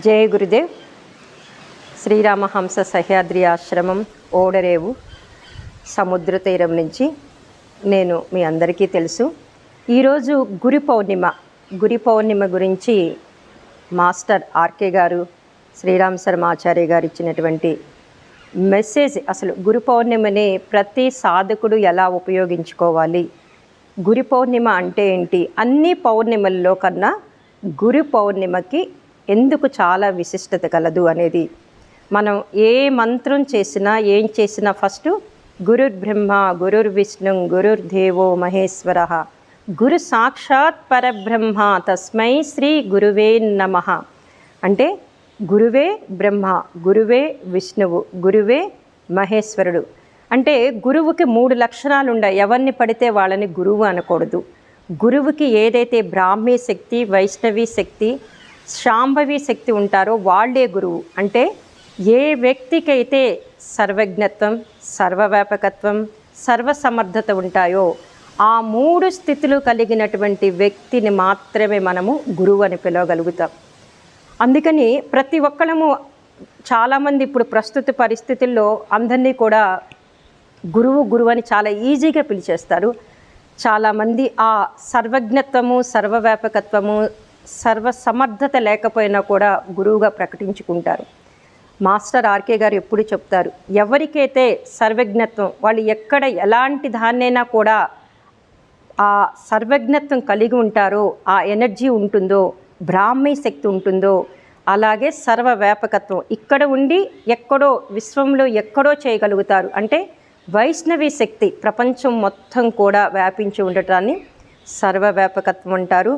జయ గురుదేవ్. శ్రీరామహంస సహ్యాద్రి ఆశ్రమం ఓడరేవు సముద్ర తీరం నుంచి నేను మీ అందరికీ తెలుసు. ఈరోజు గురి పౌర్ణిమ గురించి మాస్టర్ ఆర్కే గారు, శ్రీరామ్ శర్మ ఆచార్య గారు ఇచ్చినటువంటి మెసేజ్, అసలు గురు పౌర్ణిమని ప్రతి సాధకుడు ఎలా ఉపయోగించుకోవాలి, గురి పౌర్ణిమ అంటే ఏంటి, అన్ని పౌర్ణిమల్లో కన్నా గురు పౌర్ణిమకి ఎందుకు చాలా విశిష్టత కలదు అనేది, మనం ఏ మంత్రం చేసినా ఏం చేసినా ఫస్ట్ గురుర్ బ్రహ్మ గురుర్ విష్ణు గురుర్ దేవో మహేశ్వర గురు సాక్షాత్ పరబ్రహ్మ తస్మై శ్రీ గురువే నమః అంటే గురువే బ్రహ్మ, గురువే విష్ణువు, గురువే మహేశ్వరుడు. అంటే గురువుకి 3 లక్షణాలు ఉన్నాయి. ఎవరిని పడితే వాళ్ళని గురువు అనకూడదు. గురువుకి ఏదైతే బ్రాహ్మీ శక్తి, వైష్ణవి శక్తి, శాంభవి శక్తి ఉంటారో వాళ్ళే గురువు. అంటే ఏ వ్యక్తికైతే సర్వజ్ఞత్వం, సర్వవ్యాపకత్వం, సర్వసమర్థత ఉంటాయో ఆ 3 స్థితులు కలిగినటువంటి వ్యక్తిని మాత్రమే మనము గురువు అని పిలవగలుగుతాం. అందుకని ప్రతి ఒక్కళ్ళము, చాలామంది ఇప్పుడు ప్రస్తుత పరిస్థితుల్లో అందరినీ కూడా గురువు అని చాలా ఈజీగా పిలిచేస్తారు. చాలామంది ఆ సర్వజ్ఞత్వము, సర్వవ్యాపకత్వము, సర్వసమర్థత లేకపోయినా కూడా గురువుగా ప్రకటించుకుంటారు. మాస్టర్ ఆర్కే గారు ఎప్పుడు చెప్తారు, ఎవరికైతే సర్వజ్ఞత్వం, వాళ్ళు ఎక్కడ ఎలాంటి దాన్నైనా కూడా ఆ సర్వజ్ఞత్వం కలిగి ఉంటారో, ఆ ఎనర్జీ ఉంటుందో, బ్రాహ్మీ శక్తి ఉంటుందో, అలాగే సర్వవ్యాపకత్వం ఇక్కడ ఉండి ఎక్కడో విశ్వంలో ఎక్కడో చేయగలుగుతారు. అంటే వైష్ణవి శక్తి ప్రపంచం మొత్తం కూడా వ్యాపించి ఉండటాన్ని సర్వవ్యాపకత్వం అంటారు.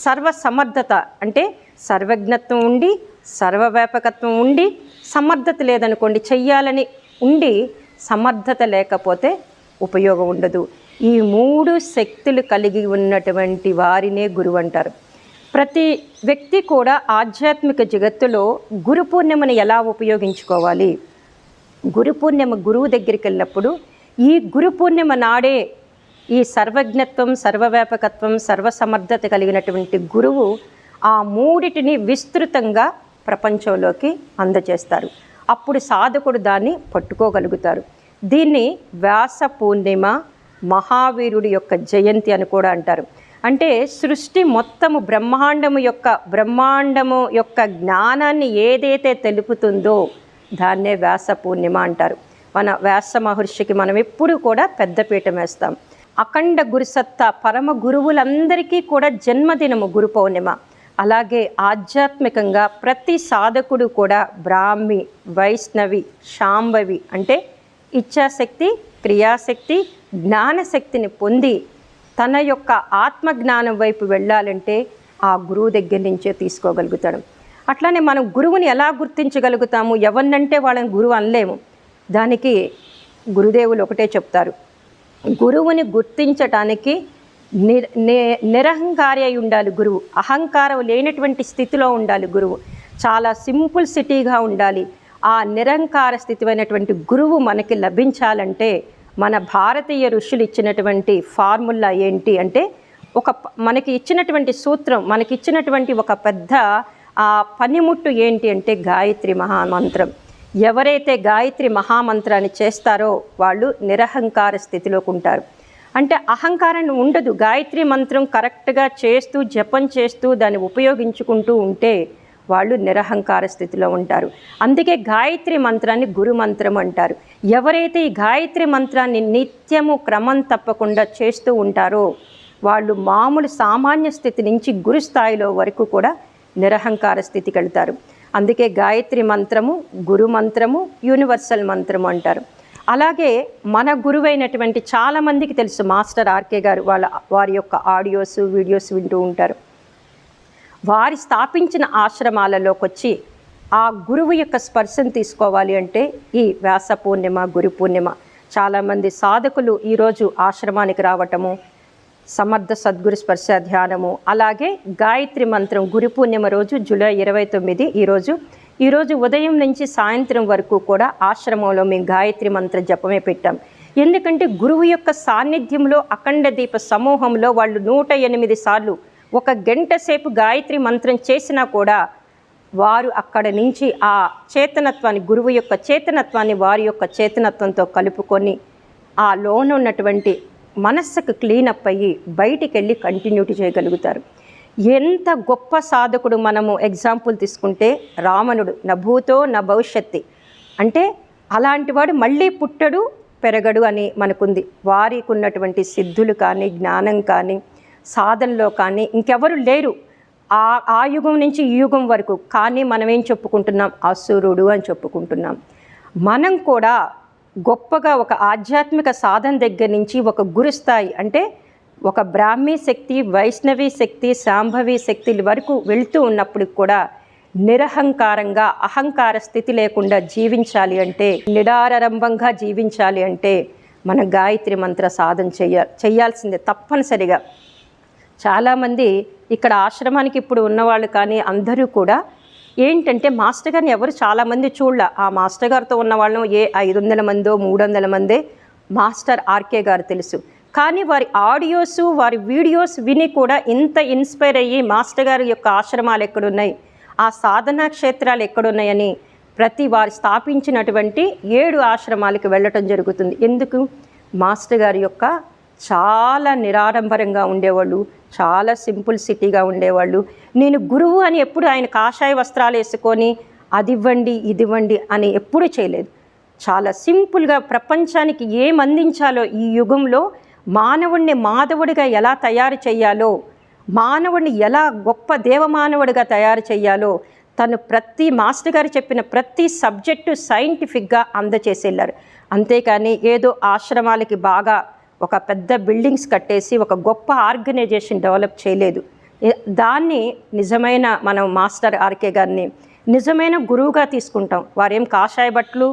సర్వసమర్థత అంటే సర్వజ్ఞత్వం ఉండి, సర్వవ్యాపకత్వం ఉండి, సమర్థత లేదనుకోండి, చెయ్యాలని ఉండి సమర్థత లేకపోతే ఉపయోగం ఉండదు. ఈ 3 శక్తులు కలిగి ఉన్నటువంటి వారినే గురువు అంటారు. ప్రతి వ్యక్తి కూడా ఆధ్యాత్మిక జగత్తులో గురు పూర్ణిమను ఎలా ఉపయోగించుకోవాలి, గురు పూర్ణిమ గురువు దగ్గరికి వెళ్ళినప్పుడు ఈ గురు పూర్ణిమ నాడే ఈ సర్వజ్ఞత్వం, సర్వవ్యాపకత్వం, సర్వసమర్థత కలిగినటువంటి గురువు ఆ 3టిని విస్తృతంగా ప్రపంచంలోకి అందజేస్తారు. అప్పుడు సాధకుడు దాన్ని పట్టుకోగలుగుతారు. దీన్ని వ్యాస పూర్ణిమ, మహావీరుడి యొక్క జయంతి అని కూడా అంటారు. అంటే సృష్టి మొత్తము బ్రహ్మాండము యొక్క జ్ఞానాన్ని ఏదైతే తెలుపుతుందో దాన్నే వ్యాస పూర్ణిమ అంటారు. మన వ్యాస మహర్షికి మనం ఎప్పుడు కూడా పెద్దపీఠం వేస్తాం. అఖండ గురుసత్తా పరమ గురువులందరికీ కూడా జన్మదినము గురు పౌర్ణిమ. అలాగే ఆధ్యాత్మికంగా ప్రతి సాధకుడు కూడా బ్రాహ్మి, వైష్ణవి, శాంభవి అంటే ఇచ్ఛాశక్తి, క్రియాశక్తి, జ్ఞానశక్తిని పొంది తన యొక్క ఆత్మజ్ఞానం వైపు వెళ్ళాలంటే ఆ గురువు దగ్గర నుంచే తీసుకోగలుగుతాడు. అట్లానే మనం గురువుని ఎలా గుర్తించగలుగుతాము, ఎవరినంటే వాళ్ళని గురువు అనలేము. దానికి గురుదేవులు ఒకటే చెప్తారు, గురువుని గుర్తించటానికి నిరహంకారి అయి ఉండాలి గురువు. అహంకారం లేనటువంటి స్థితిలో ఉండాలి గురువు. చాలా సింపుల్సిటీగా ఉండాలి. ఆ నిరహంకార స్థితిమైనటువంటి గురువు మనకి లభించాలంటే మన భారతీయ ఋషులు ఇచ్చినటువంటి ఫార్ములా ఏంటి అంటే, మనకి ఇచ్చినటువంటి సూత్రం, మనకి ఇచ్చినటువంటి ఒక పెద్ద పనిముట్టు ఏంటి అంటే గాయత్రి మహామంత్రం. ఎవరైతే గాయత్రి మహామంత్రాన్ని చేస్తారో వాళ్ళు నిరహంకార స్థితిలోకి ఉంటారు. అంటే అహంకారం ఉండదు. గాయత్రి మంత్రం కరెక్ట్గా చేస్తూ, జపం చేస్తూ, దాన్ని ఉపయోగించుకుంటూ ఉంటే వాళ్ళు నిరహంకార స్థితిలో ఉంటారు. అందుకే గాయత్రి మంత్రాన్ని గురు మంత్రం అంటారు. ఎవరైతే ఈ గాయత్రి మంత్రాన్ని నిత్యము క్రమం తప్పకుండా చేస్తూ ఉంటారో వాళ్ళు మామూలు సామాన్య స్థితి నుంచి గురు స్థాయిలో వరకు కూడా నిరహంకార స్థితికి వెళ్తారు. అందుకే గాయత్రి మంత్రము గురు మంత్రము, యూనివర్సల్ మంత్రము అంటారు. అలాగే మన గురువైనటువంటి చాలామందికి తెలుసు మాస్టర్ ఆర్కే గారు, వారి యొక్క ఆడియోస్, వీడియోస్ వింటూ ఉంటారు. వారి స్థాపించిన ఆశ్రమాలలోకి వచ్చి ఆ గురువు యొక్క స్పర్శను తీసుకోవాలి అంటే ఈ వ్యాస పూర్ణిమ, గురు పూర్ణిమ. చాలామంది సాధకులు ఈరోజు ఆశ్రమానికి రావటము, సమర్థ సద్గురు స్పర్శ ధ్యానము, అలాగే గాయత్రి మంత్రం గురు పూర్ణిమ రోజు జూలై 29 ఈరోజు ఉదయం నుంచి సాయంత్రం వరకు కూడా ఆశ్రమంలో మేము గాయత్రి మంత్ర జపమే పెట్టాం. ఎందుకంటే గురువు యొక్క సాన్నిధ్యంలో అఖండ దీప సమూహంలో వాళ్ళు 108 సార్లు 1 గంట సేపు గాయత్రి మంత్రం చేసినా కూడా వారు అక్కడ నుంచి ఆ చేతనత్వాన్ని, గురువు యొక్క చేతనత్వాన్ని వారి యొక్క చేతనత్వంతో కలుపుకొని ఆ లోన ఉన్నటువంటి మనస్సుకు క్లీనప్ అయ్యి బయటికి వెళ్ళి కంటిన్యూటీ చేయగలుగుతారు. ఎంత గొప్ప సాధకుడు! మనము ఎగ్జాంపుల్ తీసుకుంటే రావణుడు, నభూతో న భవిష్యత్తి అంటే అలాంటి వాడు మళ్ళీ పుట్టడు పెరగడు అని మనకుంది. వారికి ఉన్నటువంటి సిద్ధులు కానీ, జ్ఞానం కానీ, సాధనలో కానీ ఇంకెవరు లేరు ఆ యుగం నుంచి ఈ యుగం వరకు. కానీ మనం ఏం చెప్పుకుంటున్నాం? అసురుడు అని చెప్పుకుంటున్నాం. మనం కూడా గొప్పగా ఒక ఆధ్యాత్మిక సాధన దగ్గర నుంచి ఒక గురుస్థాయి అంటే ఒక బ్రాహ్మీ శక్తి, వైష్ణవి శక్తి, శాంభవి శక్తుల వరకు వెళ్తూ ఉన్నప్పుడు కూడా నిరహంకారంగా, అహంకార స్థితి లేకుండా జీవించాలి అంటే, నిరారంభంగా జీవించాలి అంటే మన గాయత్రి మంత్ర సాధన చేయాల్సిందే తప్పనిసరిగా. చాలామంది ఇక్కడ ఆశ్రమానికి ఇప్పుడు ఉన్నవాళ్ళు కానీ అందరూ కూడా ఏంటంటే మాస్టర్ గారిని ఎవరు చాలామంది చూడలే. ఆ మాస్టర్ గారితో ఉన్న వాళ్ళం 500 మందో 300 మందే మాస్టర్ ఆర్కే గారు తెలుసు. కానీ వారి ఆడియోస్, వారి వీడియోస్ విని కూడా ఇంత ఇన్స్పైర్ అయ్యి మాస్టర్ గారి యొక్క ఆశ్రమాలు ఎక్కడున్నాయి, ఆ సాధనా క్షేత్రాలు ఎక్కడున్నాయని వారు స్థాపించినటువంటి 7 ఆశ్రమాలకు వెళ్ళటం జరుగుతుంది. ఎందుకు? మాస్టర్ గారి యొక్క చాలా నిరాడంబరంగా ఉండేవాళ్ళు, చాలా సింపుల్ సిటీగా ఉండేవాళ్ళు. నేను గురువు అని ఎప్పుడు ఆయన కాషాయ వస్త్రాలు వేసుకొని అదివ్వండి ఇదివ్వండి అని ఎప్పుడూ చేయలేదు. చాలా సింపుల్గా ప్రపంచానికి ఏం అందించాలో, ఈ యుగంలో మానవుణ్ణి మాధవుడిగా ఎలా తయారు చేయాలో, మానవుడిని ఎలా గొప్ప దేవమానవుడిగా తయారు చేయాలో తను మాస్టర్ గారు చెప్పిన ప్రతి సబ్జెక్టు సైంటిఫిక్గా అందచేసేళ్ళారు. అంతేకాని ఏదో ఆశ్రమాలకి బాగా ఒక పెద్ద బిల్డింగ్స్ కట్టేసి ఒక గొప్ప ఆర్గనైజేషన్ డెవలప్ చేయలేదు. దాన్ని నిజమైన మనం మాస్టర్ ఆర్కే గారిని నిజమైన గురువుగా తీసుకుంటాం. వారేం కాషాయ బట్టలు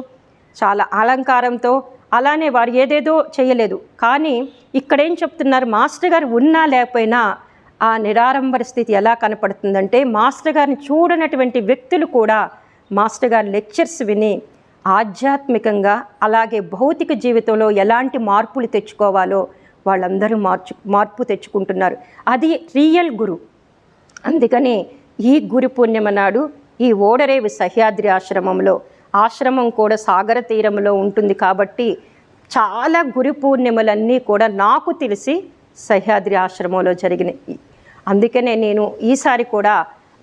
చాలా అలంకారంతో అలానే వారు ఏదేదో చేయలేదు. కానీ ఇక్కడేం చెప్తున్నారు? మాస్టర్ గారు ఉన్నా లేకపోయినా ఆ నిరాడంబర స్థితి ఎలా కనపడుతుందంటే, మాస్టర్ గారిని చూడనటువంటి వ్యక్తులు కూడా మాస్టర్ గారి లెక్చర్స్ విని ఆధ్యాత్మికంగా అలాగే భౌతిక జీవితంలో ఎలాంటి మార్పులు తెచ్చుకోవాలో వాళ్ళందరూ మార్పు తెచ్చుకుంటున్నారు. అది రియల్ గురు. అందుకని ఈ గురు పూర్ణిమ నాడు ఈ ఓడరేవు సహ్యాద్రి ఆశ్రమం కూడా సాగర తీరంలో ఉంటుంది కాబట్టి చాలా గురు పూర్ణిమలన్నీ కూడా నాకు తెలిసి సహ్యాద్రి ఆశ్రమంలో జరిగినాయి. అందుకనే నేను ఈసారి కూడా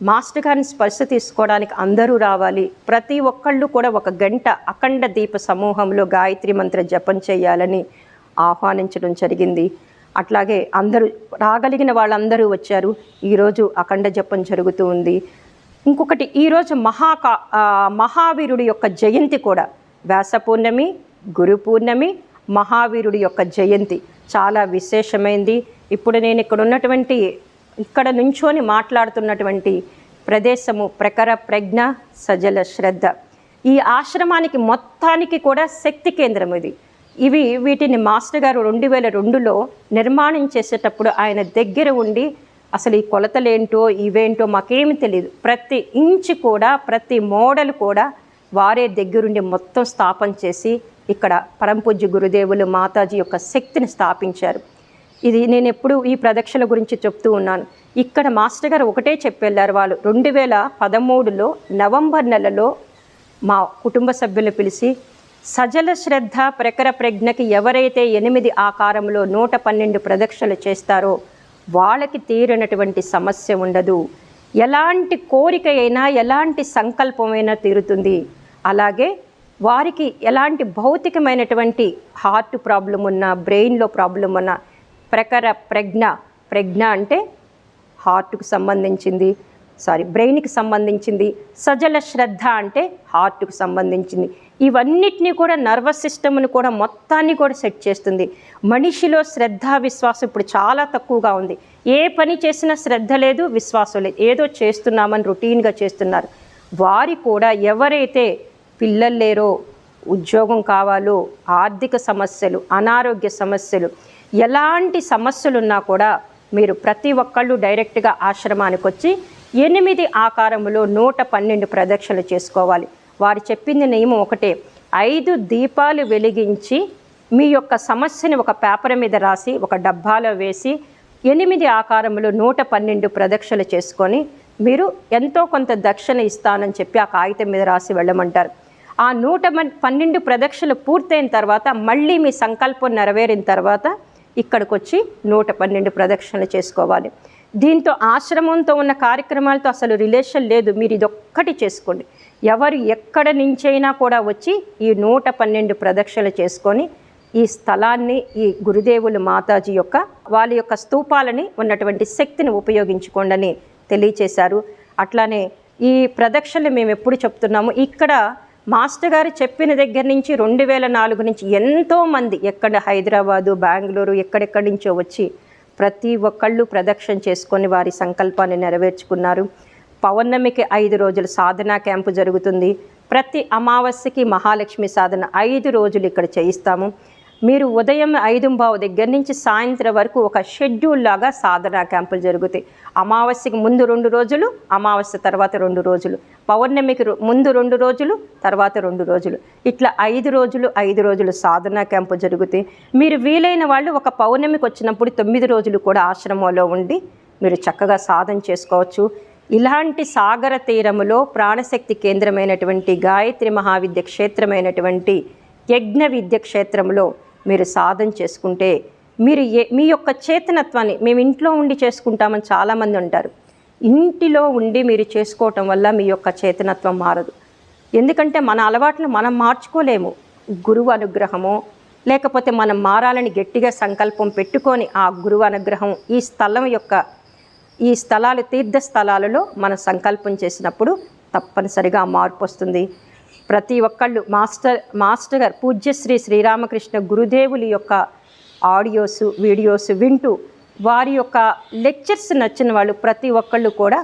మాస్టర్ గారిని స్పర్శ తీసుకోవడానికి అందరూ రావాలి. ప్రతి ఒక్కళ్ళు కూడా 1 గంట అఖండ దీప సమూహంలో గాయత్రి మంత్ర జపం చేయాలని ఆహ్వానించడం జరిగింది. అట్లాగే అందరూ రాగలిగిన వాళ్ళందరూ వచ్చారు. ఈరోజు అఖండ జపం జరుగుతూ ఉంది. ఇంకొకటి, ఈరోజు మహావీరుడి యొక్క జయంతి కూడా, వ్యాస పూర్ణమి, గురు పూర్ణమి, మహావీరుడి యొక్క జయంతి చాలా విశేషమైంది. ఇప్పుడు నేను ఇక్కడ నుంచొని మాట్లాడుతున్నటువంటి ప్రదేశము ప్రఖర ప్రజ్ఞ సజల శ్రద్ధ. ఈ ఆశ్రమానికి మొత్తానికి కూడా శక్తి కేంద్రం ఇది. వీటిని మాస్టర్ గారు 2002లో నిర్మాణం చేసేటప్పుడు ఆయన దగ్గర ఉండి అసలు ఈ కొలతలేంటో ఇవేంటో మాకేమి తెలియదు. ప్రతి ఇంచు కూడా, ప్రతి మోడల్ కూడా వారే దగ్గరుండి మొత్తం స్థాపన చేసి ఇక్కడ పరంపూజ్య గురుదేవులు మాతాజీ యొక్క శక్తిని స్థాపించారు. ఇది నేను ఎప్పుడు ఈ ప్రదక్షిణ గురించి చెప్తూ ఉన్నాను. ఇక్కడ మాస్టర్ గారు ఒకటే చెప్పెళ్ళారు. వాళ్ళు 2013లో నవంబర్ నెలలో మా కుటుంబ సభ్యులు పిలిచి, సజల శ్రద్ధ ప్రఖర ప్రజ్ఞకి ఎవరైతే 8 ఆకారంలో 112 ప్రదక్షిణలు చేస్తారో వాళ్ళకి తీరినటువంటి సమస్య ఉండదు. ఎలాంటి కోరిక అయినా, ఎలాంటి సంకల్పమైనా తీరుతుంది. అలాగే వారికి ఎలాంటి భౌతికమైనటువంటి హార్ట్ ప్రాబ్లం ఉన్నా, బ్రెయిన్లో ప్రాబ్లం ఉన్నా, ప్రఖర ప్రజ్ఞ అంటే హార్ట్కు సంబంధించింది, బ్రెయిన్కి సంబంధించింది. సజల శ్రద్ధ అంటే హార్ట్కు సంబంధించింది. ఇవన్నిటినీ కూడా నర్వస్ సిస్టమ్ని కూడా మొత్తాన్ని కూడా సెట్ చేస్తుంది. మనిషిలో శ్రద్ధ విశ్వాసం ఇప్పుడు చాలా తక్కువగా ఉంది. ఏ పని చేసినా శ్రద్ధ లేదు, విశ్వాసం లేదు. ఏదో చేస్తున్నామని రొటీన్గా చేస్తున్నారు. వారి కూడా ఎవరైతే పిల్లలు లేరో, ఉద్యోగం కావాలో, ఆర్థిక సమస్యలు, అనారోగ్య సమస్యలు, ఎలాంటి సమస్యలున్నా కూడా మీరు ప్రతి ఒక్కళ్ళు డైరెక్ట్గా ఆశ్రమానికి వచ్చి 8 ఆకారములో 112 ప్రదక్షిణలు చేసుకోవాలి. వారు చెప్పింది నియమం ఒకటే, 5 దీపాలు వెలిగించి మీ యొక్క సమస్యని ఒక పేపర్ మీద రాసి ఒక డబ్బాలో వేసి 8 ఆకారములో 112 ప్రదక్షిణలు చేసుకొని మీరు ఎంతో కొంత దక్షిణ ఇస్తానని చెప్పి ఆ కాగితం మీద రాసి వెళ్ళమంటారు. ఆ 112 ప్రదక్షిణలు పూర్తయిన తర్వాత మళ్ళీ మీ సంకల్పం నెరవేరిన తర్వాత ఇక్కడికి వచ్చి 112 ప్రదక్షిణలు చేసుకోవాలి. దీంతో ఆశ్రమంతో ఉన్న కార్యక్రమాలతో అసలు రిలేషన్ లేదు. మీరు ఇదొక్కటి చేసుకోండి. ఎవరు ఎక్కడ నుంచైనా కూడా వచ్చి ఈ 112 ప్రదక్షిణలు చేసుకొని ఈ స్థలాన్ని, ఈ గురుదేవులు మాతాజీ యొక్క వాళ్ళ యొక్క స్తూపాలని ఉన్నటువంటి శక్తిని ఉపయోగించుకోండి అని తెలియచేశారు. అట్లానే ఈ ప్రదక్షిణలు మేము ఎప్పుడు చెప్తున్నాము, ఇక్కడ మాస్టర్ గారు చెప్పిన దగ్గర నుంచి 2004 నుంచి ఎంతోమంది ఎక్కడ హైదరాబాదు, బెంగళూరు ఎక్కడెక్కడి నుంచో వచ్చి ప్రతి ఒక్కళ్ళు ప్రదక్షిణ చేసుకొని వారి సంకల్పాన్ని నెరవేర్చుకున్నారు. పౌర్ణమికి 5 రోజులు సాధనా క్యాంపు జరుగుతుంది. ప్రతి అమావాస్యకి మహాలక్ష్మి సాధన 5 రోజులు ఇక్కడ చేయిస్తాము. మీరు ఉదయం 5:15 దగ్గర నుంచి సాయంత్రం వరకు ఒక షెడ్యూల్ లాగా సాధనా క్యాంపులు జరుగుతాయి. అమావాస్యకి ముందు 2 రోజులు, అమావాస్య తర్వాత 2 రోజులు, పౌర్ణమికి ముందు 2 రోజులు, తర్వాత 2 రోజులు, ఇట్లా 5 రోజులు సాధనా క్యాంపు జరుగుతాయి. మీరు వీలైన వాళ్ళు ఒక పౌర్ణమికి వచ్చినప్పుడు 9 రోజులు కూడా ఆశ్రమంలో ఉండి మీరు చక్కగా సాధన చేసుకోవచ్చు. ఇలాంటి సాగర తీరములో ప్రాణశక్తి కేంద్రమైనటువంటి గాయత్రి మహావిద్య క్షేత్రమైనటువంటి యజ్ఞ విద్య క్షేత్రంలో మీరు సాధన చేసుకుంటే మీరు మీ యొక్క చేతనత్వాన్ని, మేము ఇంట్లో ఉండి చేసుకుంటామని చాలామంది ఉంటారు. ఇంటిలో ఉండి మీరు చేసుకోవటం వల్ల మీ యొక్క చేతనత్వం మారదు. ఎందుకంటే మన అలవాట్లు మనం మార్చుకోలేము. గురువు అనుగ్రహమో లేకపోతే మనం మారాలని గట్టిగా సంకల్పం పెట్టుకొని ఆ గురువు అనుగ్రహం ఈ స్థలాలు తీర్థస్థలాలలో మనం సంకల్పం చేసినప్పుడు తప్పనిసరిగా మార్పు వస్తుంది. ప్రతి ఒక్కళ్ళు మాస్టర్ గారు పూజ్యశ్రీ శ్రీరామకృష్ణ గురుదేవుల యొక్క ఆడియోస్, వీడియోస్ వింటూ వారి యొక్క లెక్చర్స్ నచ్చిన వాళ్ళు ప్రతి ఒక్కళ్ళు కూడా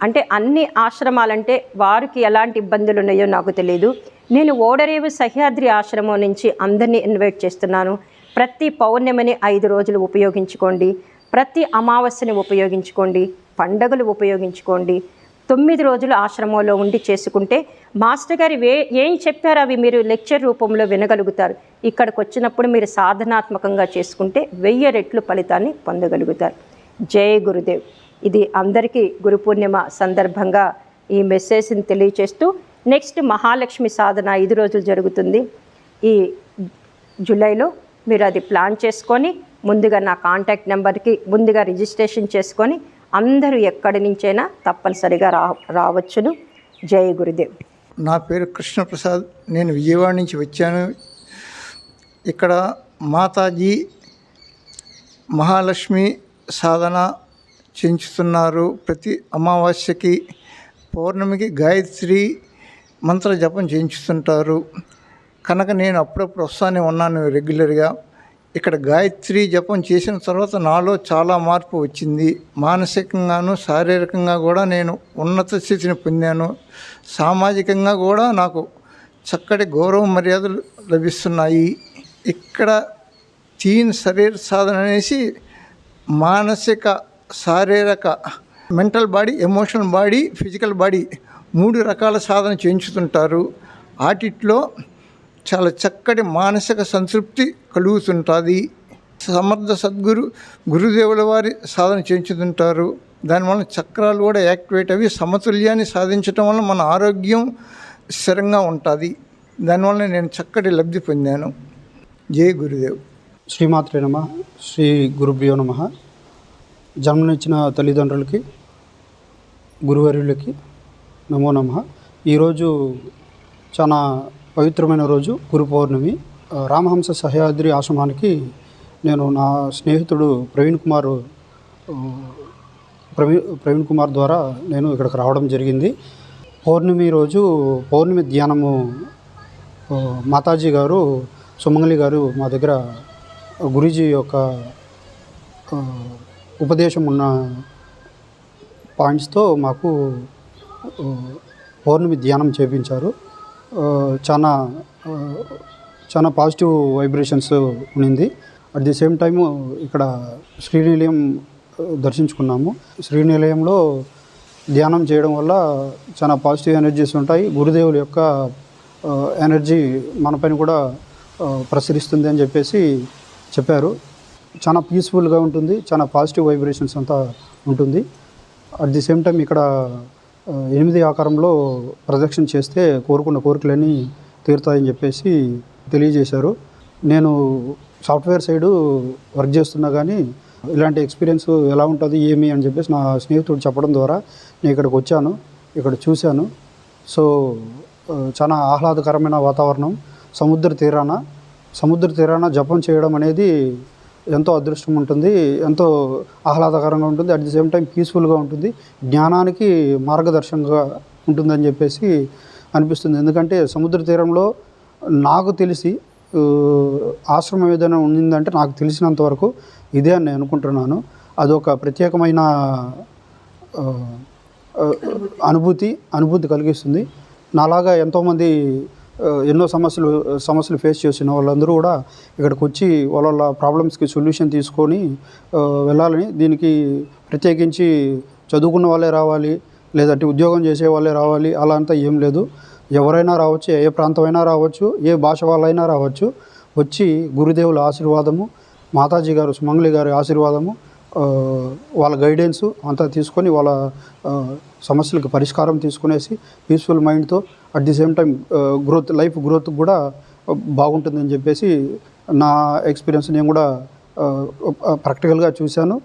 అంటే అన్ని ఆశ్రమాలంటే వారికి ఎలాంటి ఇబ్బందులు ఉన్నాయో నాకు తెలియదు. నేను ఓడరేవు సహ్యాద్రి ఆశ్రమం నుంచి అందరినీ ఇన్వైట్ చేస్తున్నాను. ప్రతి పౌర్ణమిని 5 రోజులు ఉపయోగించుకోండి, ప్రతి అమావాస్యని ఉపయోగించుకోండి, పండగలు ఉపయోగించుకోండి. 9 రోజులు ఆశ్రమంలో ఉండి చేసుకుంటే మాస్టర్ గారు ఏం చెప్పారో అవి మీరు లెక్చర్ రూపంలో వినగలుగుతారు. ఇక్కడికి వచ్చినప్పుడు మీరు సాధనాత్మకంగా చేసుకుంటే 1000 రెట్లు ఫలితాన్ని పొందగలుగుతారు. జై గురుదేవ్. ఇది అందరికీ గురు పూర్ణిమ సందర్భంగా ఈ మెసేజ్ని తెలియచేస్తూ నెక్స్ట్ మహాలక్ష్మి సాధన 5 రోజులు జరుగుతుంది ఈ జూలైలో. మీరు అది ప్లాన్ చేసుకొని ముందుగా నా కాంటాక్ట్ నెంబర్కి ముందుగా రిజిస్ట్రేషన్ చేసుకొని అందరూ ఎక్కడి నుంచైనా తప్పనిసరిగా రావచ్చును. జై గురుదేవ్. నా పేరు కృష్ణప్రసాద్. నేను విజయవాడ నుంచి వచ్చాను. ఇక్కడ మాతాజీ మహాలక్ష్మి సాధన చేయించుతున్నారు. ప్రతి అమావాస్యకి, పౌర్ణమికి గాయత్రి మంత్ర జపం చేయించుతుంటారు. కనుక నేను అప్పుడప్పుడు వస్తానే ఉన్నాను రెగ్యులర్గా. ఇక్కడ గాయత్రి జపం చేసిన తర్వాత నాలో చాలా మార్పు వచ్చింది. మానసికంగాను శారీరకంగా కూడా నేను ఉన్నత స్థితిని పొందాను. సామాజికంగా కూడా నాకు చక్కటి గౌరవ మర్యాదలు లభిస్తున్నాయి. ఇక్కడ 3 శరీర సాధన అనేసి మానసిక, శారీరక, mental body, emotional body, physical body 3 రకాల సాధన చేయించుతుంటారు. వాటిలో చాలా చక్కటి మానసిక సంతృప్తి కలుగుతుంటుంది. సమర్థ సద్గురు గురుదేవుల వారి సాధన చేయించుతుంటారు. దానివల్ల చక్రాలు కూడా యాక్టివేట్ అవి సమతుల్యాన్ని సాధించడం వల్ల మన ఆరోగ్యం స్థిరంగా ఉంటుంది. దానివల్ల నేను చక్కటి లబ్ధి పొందాను. జై గురుదేవ్. శ్రీమాత్రే నమః. శ్రీ గురుభ్యో నమః. జన్మనిచ్చిన తల్లిదండ్రులకి, గురువర్యులకి నమో నమః. ఈరోజు చాలా పవిత్రమైన రోజు, గురు పౌర్ణమి. రామహంస సహ్యాద్రి ఆశ్రమానికి నేను నా స్నేహితుడు ప్రవీణ్ కుమార్ ద్వారా నేను ఇక్కడికి రావడం జరిగింది. పౌర్ణమి రోజు పౌర్ణమి ధ్యానము మాతాజీ గారు, సుమంగళి గారు మా దగ్గర గురూజీ యొక్క ఉపదేశం ఉన్న పాయింట్స్తో మాకు పౌర్ణమి ధ్యానం చేయించారు. చాలా పాజిటివ్ వైబ్రేషన్స్ ఉన్నింది. అట్ ది సేమ్ టైము ఇక్కడ శ్రీనిలయం దర్శించుకున్నాము. శ్రీనిలయంలో ధ్యానం చేయడం వల్ల చాలా పాజిటివ్ ఎనర్జీస్ ఉంటాయి. గురుదేవుల యొక్క ఎనర్జీ మనపైన కూడా ప్రసరిస్తుంది అని చెప్పేసి చెప్పారు. చాలా పీస్ఫుల్గా ఉంటుంది, చాలా పాజిటివ్ వైబ్రేషన్స్ అంతా ఉంటుంది. అట్ ది సేమ్ టైం ఇక్కడ 8 ఆకారంలో ప్రదక్షిణ చేస్తే కోరుకున్న కోరికలన్నీ తీరుతాయని చెప్పేసి తెలియజేశారు. నేను సాఫ్ట్వేర్ సైడు వర్క్ చేస్తున్నా కానీ ఇలాంటి ఎక్స్పీరియన్స్ ఎలా ఉంటుంది ఏమి అని చెప్పేసి నా స్నేహితుడు చెప్పడం ద్వారా నేను ఇక్కడికి వచ్చాను, ఇక్కడ చూశాను. సో చాలా ఆహ్లాదకరమైన వాతావరణం. సముద్ర తీరాన జపం చేయడం అనేది ఎంతో అదృష్టం ఉంటుంది, ఎంతో ఆహ్లాదకరంగా ఉంటుంది. అట్ ది సేమ్ టైం పీస్ఫుల్గా ఉంటుంది, జ్ఞానానికి మార్గదర్శకంగా ఉంటుందని చెప్పేసి అనిపిస్తుంది. ఎందుకంటే సముద్ర తీరంలో నాకు తెలిసి ఆశ్రమం ఏదైనా ఉండిందంటే నాకు తెలిసినంత వరకు ఇదే అని నేను అనుకుంటున్నాను. అదొక ప్రత్యేకమైన అనుభూతి కలిగిస్తుంది. నాలాగా ఎంతోమంది ఎన్నో సమస్యలు ఫేస్ చేసిన వాళ్ళందరూ కూడా ఇక్కడికి వచ్చి వాళ్ళ ప్రాబ్లమ్స్కి సొల్యూషన్ తీసుకొని వెళ్ళాలని, దీనికి ప్రత్యేకించి చదువుకున్న వాళ్ళే రావాలి లేదంటే ఉద్యోగం చేసే వాళ్ళే రావాలి అలా అంతా ఏం లేదు. ఎవరైనా రావచ్చు, ఏ ప్రాంతమైనా రావచ్చు, ఏ భాష వాళ్ళైనా రావచ్చు. వచ్చి గురుదేవుల ఆశీర్వాదము, మాతాజీ గారు సుమంగళి గారి ఆశీర్వాదము, వాళ్ళ గైడెన్సు అంతా తీసుకొని వాళ్ళ సమస్యలకు పరిష్కారం తీసుకునేసి పీస్ఫుల్ మైండ్తో at the same time life growth కూడా బాగుంటుందని చెప్పేసి నా ఎక్స్పీరియన్స్ నేను కూడా ప్రాక్టికల్గా చూశాను,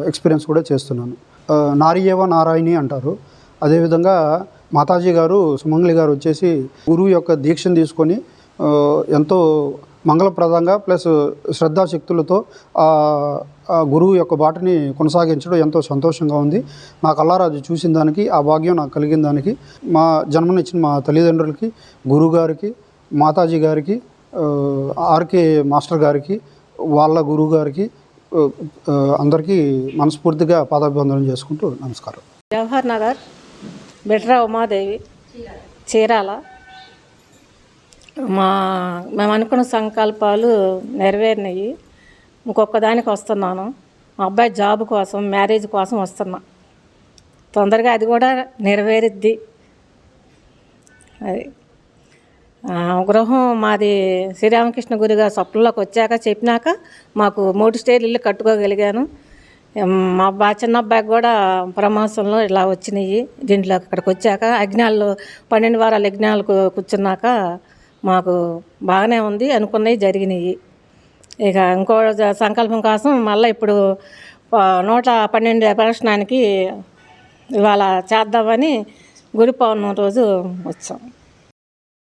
ఎక్స్పీరియన్స్ కూడా చేస్తున్నాను. నారీయేవ నారాయణి అంటారు. అదేవిధంగా మాతాజీ గారు సుమంగళి గారు వచ్చేసి గురువు యొక్క దీక్షను తీసుకొని ఎంతో మంగళప్రదంగా ప్లస్ శ్రద్ధాశక్తులతో ఆ గురువు యొక్క బాటని కొనసాగించడం ఎంతో సంతోషంగా ఉంది. నా కళ్ళారాజు చూసిన దానికి, ఆ భాగ్యం నాకు కలిగిన దానికి, మా జన్మనిచ్చిన మా తల్లిదండ్రులకి, గురువు గారికి, మాతాజీ గారికి, ఆర్కే మాస్టర్ గారికి, వాళ్ళ గురువు గారికి అందరికీ మనస్ఫూర్తిగా పాదాభివందనం చేసుకుంటూ నమస్కారం. జవహర్ నగర్ బిట్రా ఉమాదేవి, చీరాల. మేము అనుకున్న సంకల్పాలు నెరవేరినాయి. ఇంకొక దానికి వస్తున్నాను. మా అబ్బాయి జాబ్ కోసం, మ్యారేజ్ కోసం వస్తున్నా. తొందరగా అది కూడా నెరవేరుద్ది. అది గృహం మాది శ్రీరామకృష్ణ గురిగా స్వప్నంలోకి వచ్చాక చెప్పినాక మాకు 3 స్టేర్లు ఇల్లు కట్టుకోగలిగాను. మా చిన్న అబ్బాయికి కూడా ప్రమాసంలో ఇలా వచ్చినాయి. దీంట్లో ఇక్కడికి వచ్చాక 12 వారాల యజ్ఞాలకు కూర్చున్నాక మాకు బాగానే ఉంది, అనుకున్నవి జరిగినాయి. ఇక ఇంకో సంకల్పం కోసం మళ్ళీ ఇప్పుడు 112 ప్రదర్శనానికి ఇవాళ చేద్దామని గురు పౌర్ణమి రోజు వచ్చాం.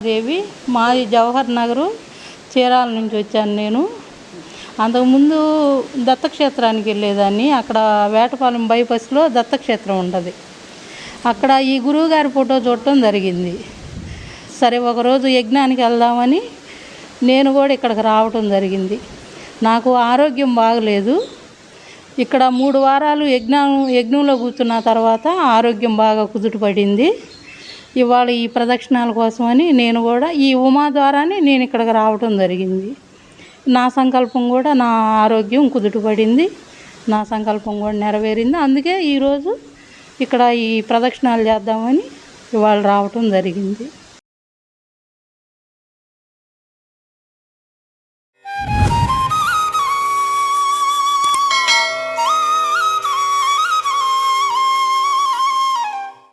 దేవి, మాది జవహర్ నగరు, చీరాల నుంచి వచ్చాను నేను. అంతకుముందు దత్తక్షేత్రానికి వెళ్ళేదాన్ని. అక్కడ వేటపాలెం బైపాస్లో దత్తక్షేత్రం ఉంటుంది. అక్కడ ఈ గురువుగారి ఫోటో చూడటం జరిగింది. సరే ఒకరోజు యజ్ఞానికి వెళ్దామని నేను కూడా ఇక్కడికి రావటం జరిగింది. నాకు ఆరోగ్యం బాగలేదు. ఇక్కడ 3 వారాలు యజ్ఞంలో కూర్చున్న తర్వాత ఆరోగ్యం బాగా కుదుటపడింది. ఇవాళ ఈ ప్రదక్షిణాల కోసమని నేను కూడా ఈ ఉమా ద్వారానే నేను ఇక్కడికి రావటం జరిగింది. నా సంకల్పం కూడా, నా ఆరోగ్యం కుదుటపడింది, నా సంకల్పం కూడా నెరవేరింది. అందుకే ఈరోజు ఇక్కడ ఈ ప్రదక్షిణాలు చేద్దామని ఇవాళ రావటం జరిగింది.